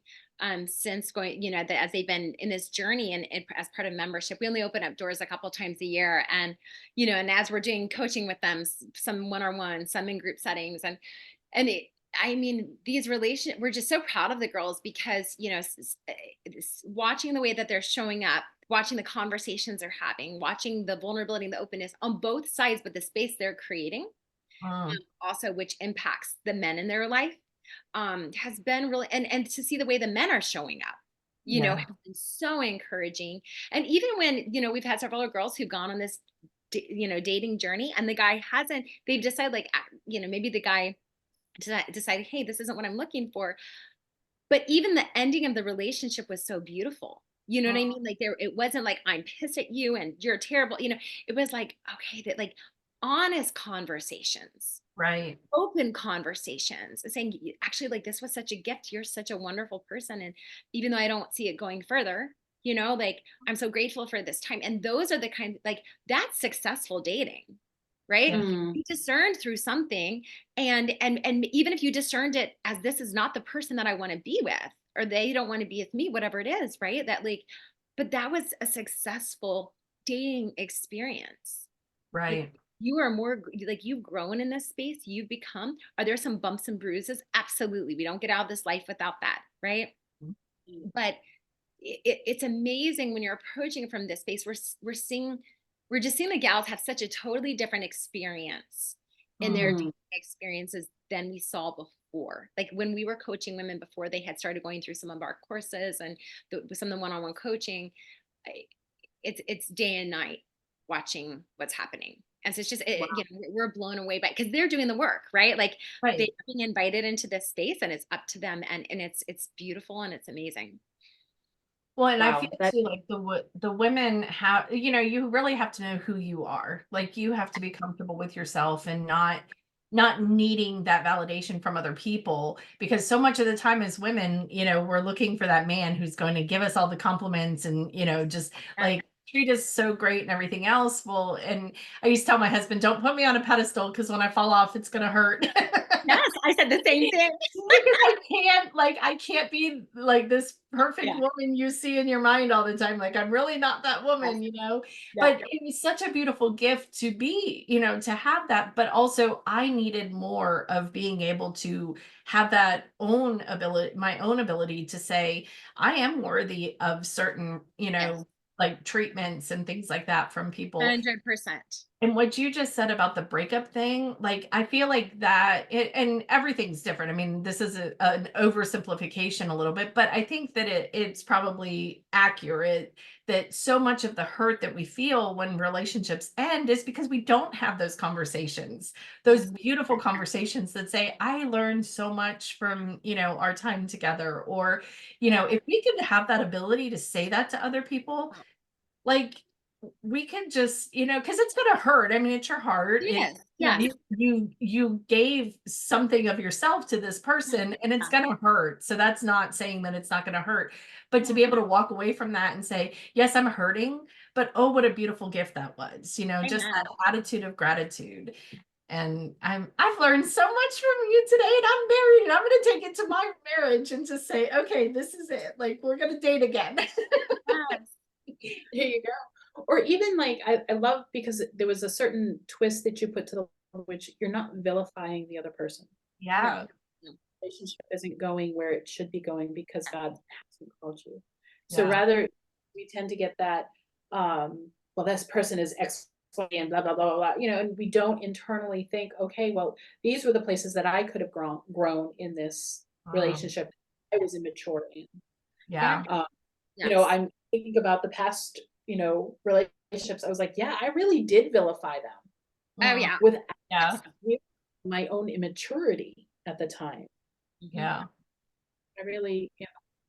since going, as they've been in this journey and as part of membership. We only open up doors a couple times a year. And, and as we're doing coaching with them, some one-on-one, some in group settings. And I mean, we're just so proud of the girls because, watching the way that they're showing up, watching the conversations they're having, watching the vulnerability and the openness on both sides, but the space they're creating Mm, also, which impacts the men in their life, has been really, and to see the way the men are showing up, yeah. has been so encouraging. And even when, we've had several girls who've gone on this, dating journey, and the guy hasn't, they've decided like, maybe the guy decided, hey, this isn't what I'm looking for. But even the ending of the relationship was so beautiful. You know what I Mm, mean? Like it wasn't like I'm pissed at you and you're terrible. It was like, okay, that like honest conversations, right. open conversations, saying, actually, like this was such a gift. You're such a wonderful person. And even though I don't see it going further, like I'm so grateful for this time. And those are the kind like that's successful dating, right? Yeah. Mm, You discerned through something, and even if you discerned it as this is not the person that I want to be with, or they don't want to be with me, whatever it is, right? That like, but that was a successful dating experience. Like Right. you are more like you've grown in this space, you've become. Are there some bumps and bruises? Absolutely. We don't get out of this life without that, right? But it's amazing when you're approaching from this space. We're just seeing the gals have such a totally different experience in their Mm, mm, dating experiences than we saw before. Like when we were coaching women before they had started going through some of our courses and some of the one-on-one coaching, I- it's day and night watching what's happening. And so it's just, wow. we're blown away by because they're doing the work, right? Like they're Right. being invited into this space and it's up to them. And it's beautiful and it's amazing. Well, and I feel wow. That too like the women have, you really have to know who you are. Like you have to be comfortable with yourself and not needing that validation from other people because so much of the time as women, we're looking for that man who's going to give us all the compliments and, just Yeah. like treat us so great and everything else. Well, and I used to tell my husband, don't put me on a pedestal because when I fall off, it's going to hurt. Yes, I said the same thing. Because I can't be like this perfect Yeah. woman you see in your mind all the time. Like I'm really not that Yes. woman, Yeah. but it was such a beautiful gift to be, to have that. But also I needed more of being able to have that own ability, my own ability to say, I am worthy of certain, Yes. like treatments and things like that from people. 100%. And what you just said about the breakup thing, like I feel like and everything's different. I mean, this is an oversimplification a little bit, but I think that it's probably accurate that so much of the hurt that we feel when relationships end is because we don't have those conversations, those beautiful conversations that say, I learned so much from, our time together. Or, Yeah. if we could have that ability to say that to other people, like we can just, because it's gonna hurt. I mean, it's your heart. Yes. Yes. You gave something of yourself to this person and it's Yeah. gonna hurt. So that's not saying that it's not gonna hurt, but to be able to walk away from that and say, yes, I'm hurting, but oh, what a beautiful gift that was, just Amen. that attitude of gratitude. And I've learned so much from you today, and I'm married, and I'm gonna take it to my marriage and just say, okay, this is it. Like we're gonna date again. Yes. Here you go. Or even like I love because there was a certain twist that you put to the which you're not vilifying the other person. No. Yeah. No. Relationship isn't going where it should be going because God hasn't called you. So Yeah. rather we tend to get that well, this person is X, Y, and blah blah blah blah blah, and we don't internally think, okay, well, these were the places that I could have grown in this Mm, relationship I was immature in. yeah. Um, Yes. I'm thinking about the past, relationships. I was like, yeah, I really did vilify them Oh, Mm, yeah. with yeah. my own immaturity at the time. Mhm. Yeah. I really,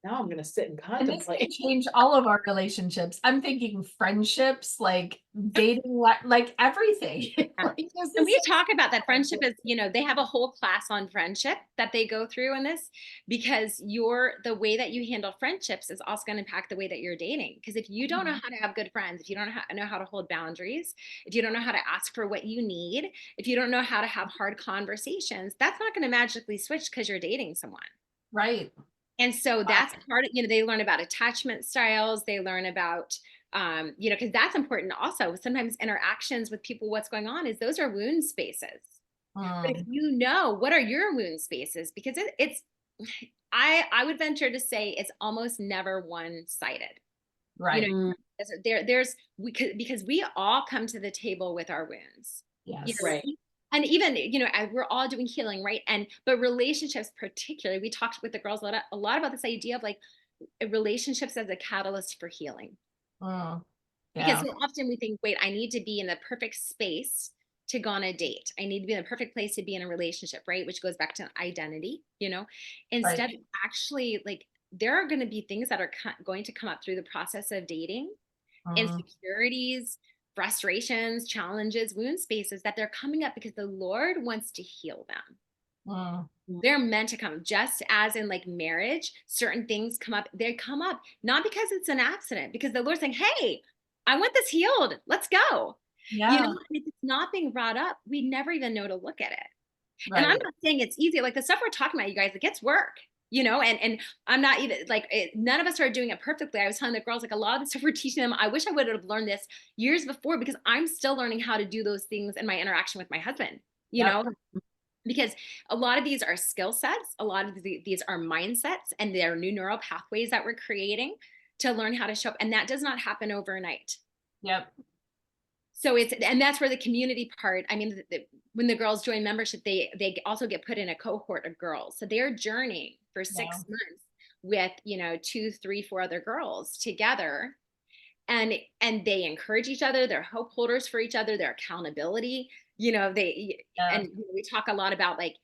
now I'm gonna sit and And this can contemplate. change all of our relationships. I'm thinking friendships, like dating, like everything. Yeah. Like this And is we so talk about that friendship powerful. is, they have a whole class on friendship that they go through in this because the way that you handle friendships is also going to impact the way that you're dating. Because if you don't know Mhm. how to have good friends, if you don't know how to hold boundaries, if you don't know how to ask for what you need, if you don't know how to have hard conversations, that's not going to magically switch because you're dating someone. Right. And so Wow. that's part of, they learn about attachment styles. They learn about, because that's important also. Sometimes interactions with people, what's going on is those are wound spaces. But if Mm, you know what are your wound spaces, because I would venture to say it's almost never one-sided. You know, right. Mm, because we all come to the table with our wounds. You know, Yes. right. and even we're all doing healing, right? But relationships, particularly, we talked with the girls a lot about this idea of like relationships as a catalyst for healing. Mm, Because yeah. so often we think, wait, I need to be in the perfect space to go on a date. I need to be in the perfect place to be in a relationship, right? Which goes back to identity. Right. Instead, actually, like there are going to be things that are going to come up through the process of dating, Mm, insecurities, frustrations, challenges, wound spaces that they're coming up because the Lord wants to heal them. mm, Mm, They're meant to come, just as in like marriage, certain things come up. They come up not because it's an accident, because the Lord's saying, hey, I want this healed. Let's go. yeah. And if it's not being brought up, we never even know to look at it. And I'm Right. not saying it's easy. Like the stuff we're talking about, you guys, it gets work. And I'm not even like none of us are doing it perfectly. I was telling the girls like a lot of the stuff we're teaching them. I wish I would have learned this years before because I'm still learning how to do those things in my interaction with my husband. You Yep. know, because a lot of these are skill sets, a lot of these are mindsets, and they're new neural pathways that we're creating to learn how to show up. And that does not happen overnight. Yep. So and that's where the community part, I mean, when the girls join membership, they also get put in a cohort of girls. So they're journeying for Yeah. 6 months with, 2, 3, 4 other girls together. And they encourage each other, they're hope holders for each other, their accountability, Yeah. and we talk a lot about like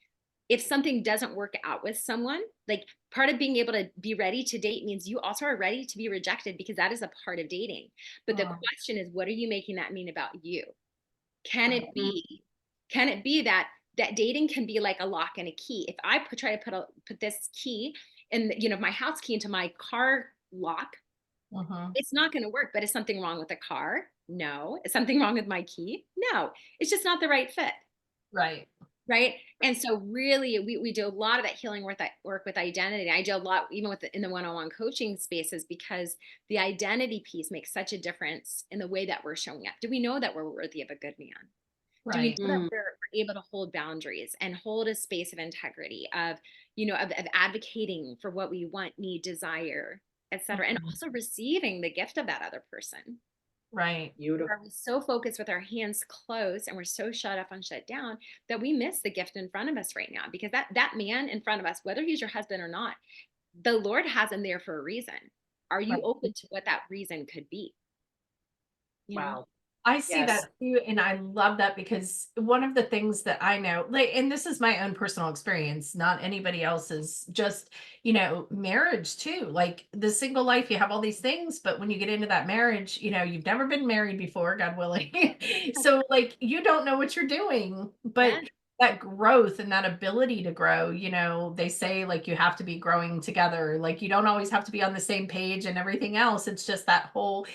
if something doesn't work out with someone, like part of being able to be ready to date means you also are ready to be rejected because that is a part of dating. But the Mm, question is, what are you making that mean about you? Can right. it be, can it be that dating can be like a lock and a key? If I try to put this key in, my house key into my car lock, Mhm. It's not going to work. But is something wrong with the car? No. Is something wrong with my key? No. It's just not the right fit. Right. Right. And so really we do a lot of that healing work with identity. I do a lot even with in the one-on-one coaching spaces, because the identity piece makes such a difference in the way that we're showing up. Do we know that we're worthy of a good man? Do we Right. know that we're able to hold boundaries and hold a space of integrity, of, of advocating for what we want, need, desire, etc., and Mhm. also receiving the gift of that other person? Right. Beautiful. Or are we so focused with our hands closed and we're so shut up and shut down that we miss the gift in front of us right now? Because that man in front of us, whether he's your husband or not, the Lord has him there for a reason. Are you Right. open to what that reason could be? You know? Wow. I see Yes. that too, and I love that because one of the things that I know, like, and this is my own personal experience, not anybody else's, just, marriage too. Like the single life, you have all these things, but when you get into that marriage, you've never been married before, God willing. So, like, you don't know what you're doing, Yeah. but that growth and that ability to grow, they say like you have to be growing together. Like you don't always have to be on the same page and everything else. It's just that whole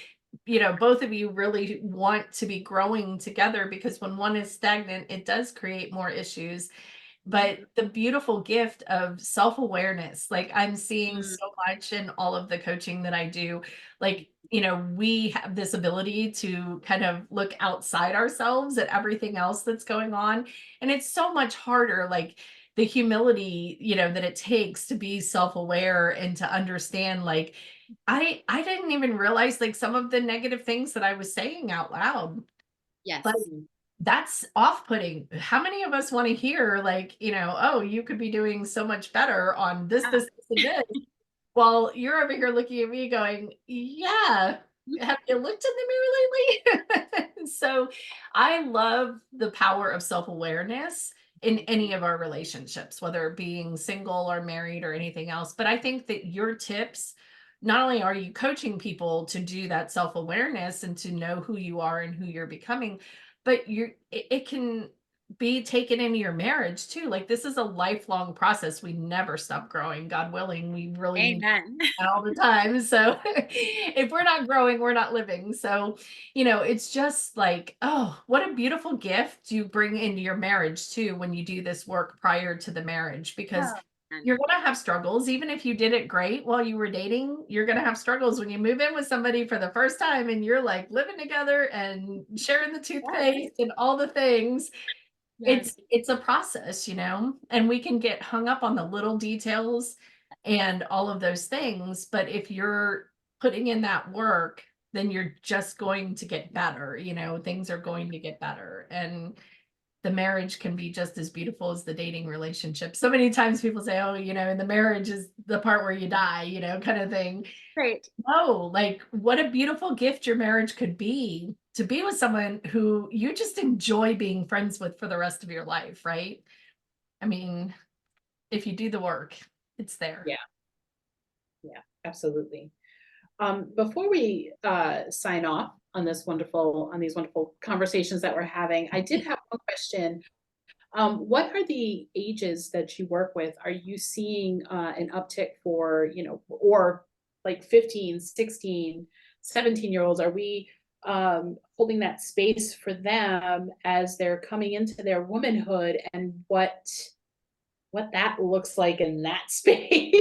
both of you really want to be growing together because when one is stagnant, it does create more issues. But the beautiful gift of self-awareness, like I'm seeing Mm. so much in all of the coaching that I do, like, we have this ability to kind of look outside ourselves at everything else that's going on. And it's so much harder, like the humility, that it takes to be self-aware and to understand, like, I didn't even realize like some of the negative things that I was saying out loud. Like Yes. that's off-putting. How many of us want to hear like, oh, you could be doing so much better on this, Yeah. this, this, and this. Well, you're over here looking at me going, yeah. Have you looked in the mirror lately? So I love the power of self-awareness in any of our relationships, whether being single or married or anything else. But I think that your tips, not only are you coaching people to do that self-awareness and to know who you are and who you're becoming, but it can be taken into your marriage too. Like this is a lifelong process. We never stop growing. God willing, we really need Amen. that all the time. So if we're not growing, we're not living. So, it's just like, oh, what a beautiful gift you bring into your marriage too when you do this work prior to the marriage, because Oh, man. you're going to have struggles. Even if you did it great while you were dating, you're going to have struggles when you move in with somebody for the first time and you're like living together and sharing the Yes. toothpaste and all the things. Yes. It's a process, and we can get hung up on the little details and all of those things, but if you're putting in that work, then you're just going to get better, things are going to get better, and the marriage can be just as beautiful as the dating relationship. So many times people say, "Oh, and the marriage is the part where you die," kind of thing. Great. Oh, like what a beautiful gift your marriage could be to be with someone who you just enjoy being friends with for the rest of your life, right? I mean, if you do the work, it's there. Yeah. Yeah. Absolutely. Before we sign off on these wonderful conversations that we're having, I did have one question. What are the ages that you work with? Are you seeing an uptick for, or like 15, 16, 17-year-olds? Are we holding that space for them as they're coming into their womanhood, and what that looks like in that space?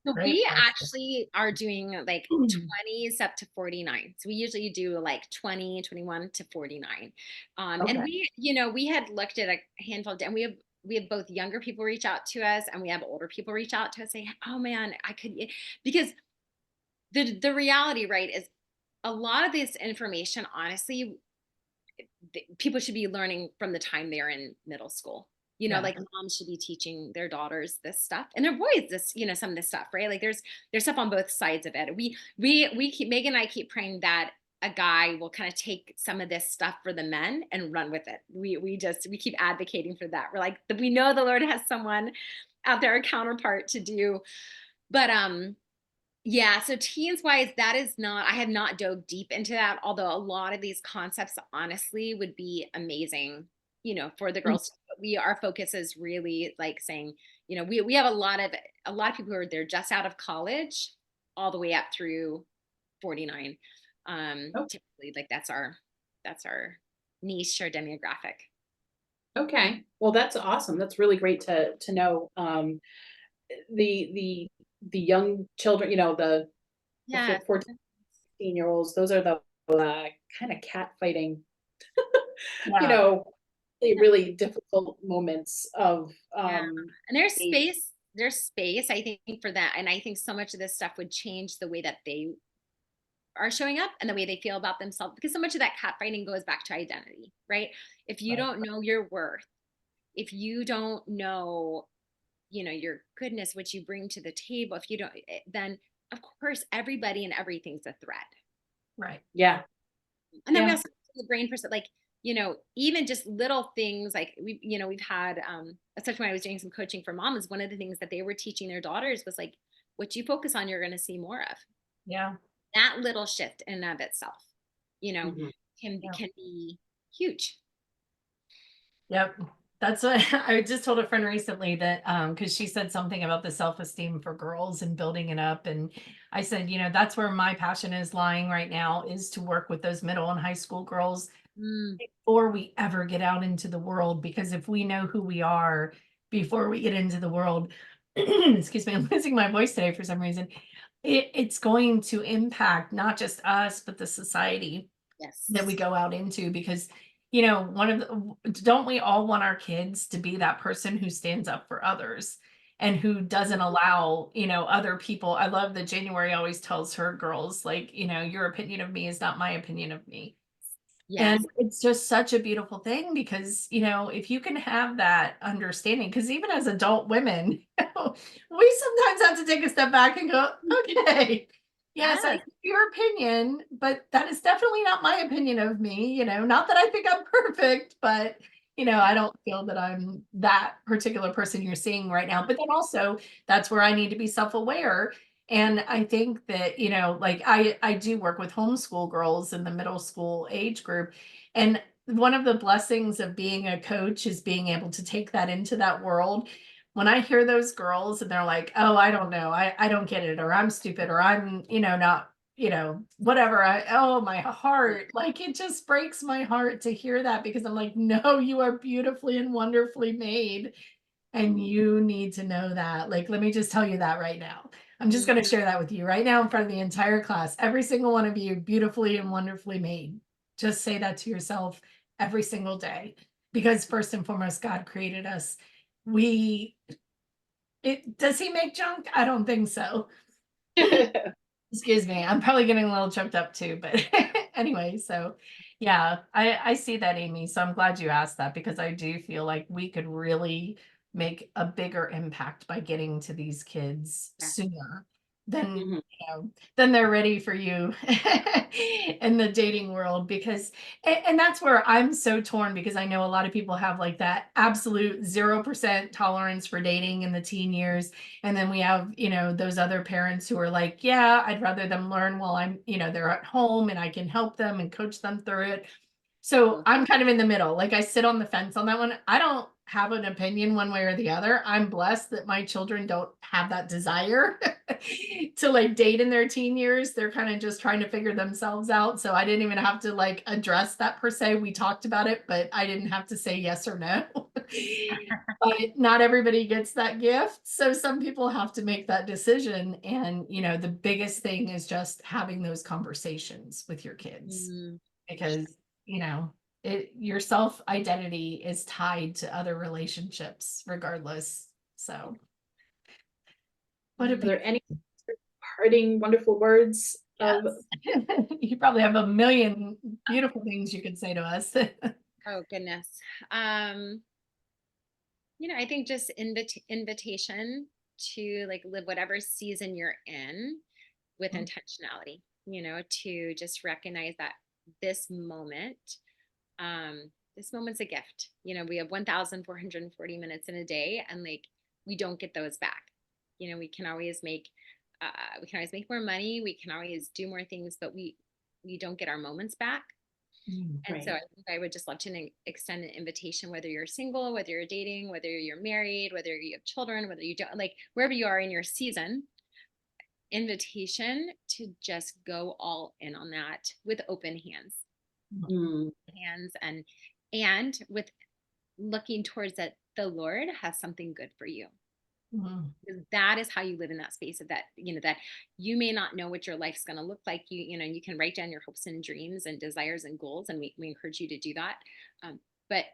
So Great we question. actually are doing like 20s up to 49. So we usually do like 20, 21 to 49. And Okay. we had looked at a handful and we have both younger people reach out to us and we have older people reach out to us saying, oh man, I could, because the reality, right, is a lot of this information, honestly, people should be learning from the time they're in middle school. Yeah. Like moms should be teaching their daughters this stuff and their boys this, some of this stuff, right? Like there's stuff on both sides of it. We keep Megan and I keep praying that a guy will kind of take some of this stuff for the men and run with it. We keep advocating for that. We're like, we know the Lord has someone out there, a counterpart to do, but yeah, so teens wise, that is not, I have not dove deep into that, although a lot of these concepts honestly would be amazing, for the Mm. girls. Our focus is really like saying, we have a lot of people who are they're just out of college all the way up through 49. Oh. Typically, like that's our niche or demographic. Okay. Well, that's awesome. That's really great to know. The young children, the Yeah. 14, 16-year-olds, those are the kind of cat fighting, you Yeah. know, really difficult moments of Yeah. And there's age. space, I think, for that. And I think so much of this stuff would change the way that they are showing up and the way they feel about themselves, because so much of that cat fighting goes back to identity, right? If you Right. don't know your worth, if you don't know, your goodness, what you bring to the table, if you don't, then of course everybody and everything's a threat. Right. Yeah. And then we Yeah. also have the brain person, like, even just little things like we've had, especially when I was doing some coaching for moms, one of the things that they were teaching their daughters was like, what you focus on, you're going to see more of. Yeah. That little shift in and of itself, you know, Mhm. Yeah. can be huge. Yep. That's what I just told a friend recently that because she said something about the self-esteem for girls and building it up. And I said, that's where my passion is lying right now, is to work with those middle and high school girls Mm, before we ever get out into the world. Because if we know who we are before we get into the world, excuse me, I'm losing my voice today for some reason. It's going to impact not just us, but the society that we yes. go out into. Because one of the, don't we all want our kids to be that person who stands up for others and who doesn't allow other people. I love that January always tells her girls, like, your opinion of me is not my opinion of me. And Yes. it's just such a beautiful thing because, if you can have that understanding, because even as adult women, we sometimes have to take a step back and go, okay, yes, I Yes. hear your opinion, but that is definitely not my opinion of me. Not that I think I'm perfect, but, I don't feel that I'm that particular person you're seeing right now. But then also, that's where I need to be self aware. And I think that, like I do work with homeschool girls in the middle school age group. And one of the blessings of being a coach is being able to take that into that world. When I hear those girls and they're like, oh, I don't know, I don't get it, or I'm stupid, or I'm, not, whatever. Oh, my heart, like it just breaks my heart to hear that, because I'm like, no, you are beautifully and wonderfully made. And you need to know that. Like, let me just tell you that right now. I'm just going to Mhm. share that with you right now in front of the entire class. Every single one of you, beautifully and wonderfully made. Just say that to yourself every single day. Because first and foremost, God created us. We, does he make junk? I don't think so. Excuse me. I'm probably getting a little choked up too, but anyway, so yeah, I see that, Amy. So I'm glad you asked that, because I do feel like we could really make a bigger impact by getting to these kids Yeah. sooner than, Mhm. than they're ready for you in the dating world. Because and that's where I'm so torn, because I know a lot of people have like that absolute 0% tolerance for dating in the teen years. And then we have, those other parents who are like, yeah, I'd rather them learn while I'm, they're at home and I can help them and coach them through it. So I'm kind of in the middle. Like I sit on the fence on that one. I don't have an opinion one way or the other. I'm blessed that my children don't have that desire to like date in their teen years. They're kind of just trying to figure themselves out. So I didn't even have to like address that per se. We talked about it, but I didn't have to say yes or no. But not everybody gets that gift. So some people have to make that decision. And, the biggest thing is just having those conversations with your kids, Mm. because, your self identity is tied to other relationships regardless. So what a Are big, there any parting wonderful words of yes. You probably have a million beautiful things you could say to us. Oh goodness. Um, I think just invitation to like live whatever season you're in with intentionality, to just recognize that this moment, this moment's a gift. We have 1,440 minutes in a day, and like we don't get those back. We can always make more money, we can always do more things, but we don't get our moments back. And so right. I think I would just love to extend an invitation, whether you're single, whether you're dating, whether you're married, whether you have children, whether you don't, like wherever you are in your season, invitation to just go all in on that with open hands. Mm. And with looking towards that the Lord has something good for you. Mhm. That is how you live in that space of that, that you may not know what your life's going to look like. You can write down your hopes and dreams and desires and goals, and we encourage you to do that. But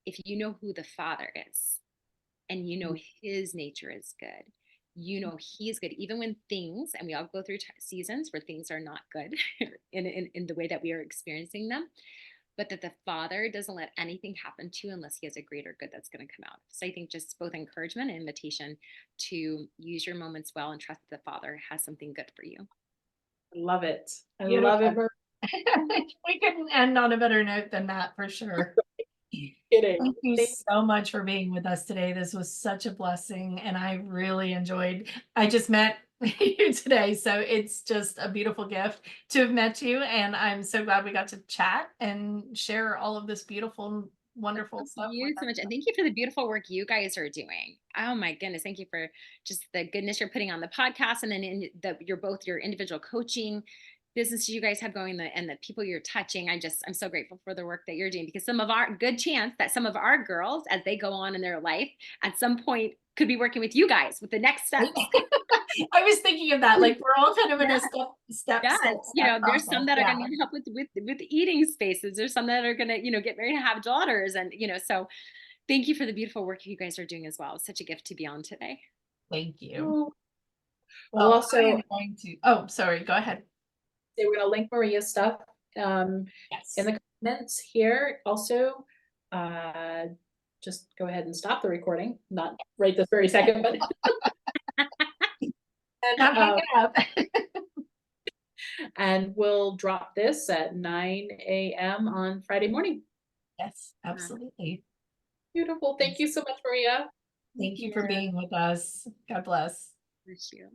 if you know who the Father is, and you know his nature is good, he is good, even when things, and we all go through seasons where things are not good in the way that we are experiencing them, but that the Father doesn't let anything happen to you unless he has a greater good that's going to come out. So I think just both encouragement and invitation to use your moments well and trust that the Father has something good for you. I love it. I Beautiful. love it. We couldn't end on a better note than that, for sure. Kidding. Thank you so much for being with us today. This was such a blessing, and I really enjoyed. I just met you today, so it's just a beautiful gift to have met you, and I'm so glad we got to chat and share all of this beautiful, wonderful stuff. Thank you so much, and thank you for the beautiful work you guys are doing. Oh my goodness, thank you for just the goodness you're putting on the podcast, and then your individual coaching businesses you guys have going, and the people you're touching. I'm so grateful for the work that you're doing, because some of our girls, as they go on in their life, at some point could be working with you guys with the next steps. I was thinking of that. Like, we're all kind of in a step. Yes, there's process. some that are going to need help with eating spaces. There's some that are going to, get married and have daughters, and so thank you for the beautiful work you guys are doing as well. It's such a gift to be on today. Thank you. Oh. Well, also, I am going to. Oh, sorry. Go ahead. We're going to link Maria's stuff Yes. in the comments here. Also, just go ahead and stop the recording. Not right this very second, but Not hang it up. And we'll drop this at 9 a.m. on Friday morning. Yes, absolutely. Beautiful. Thank you so much, Maria. Thank you for being with us. God bless. Bless you.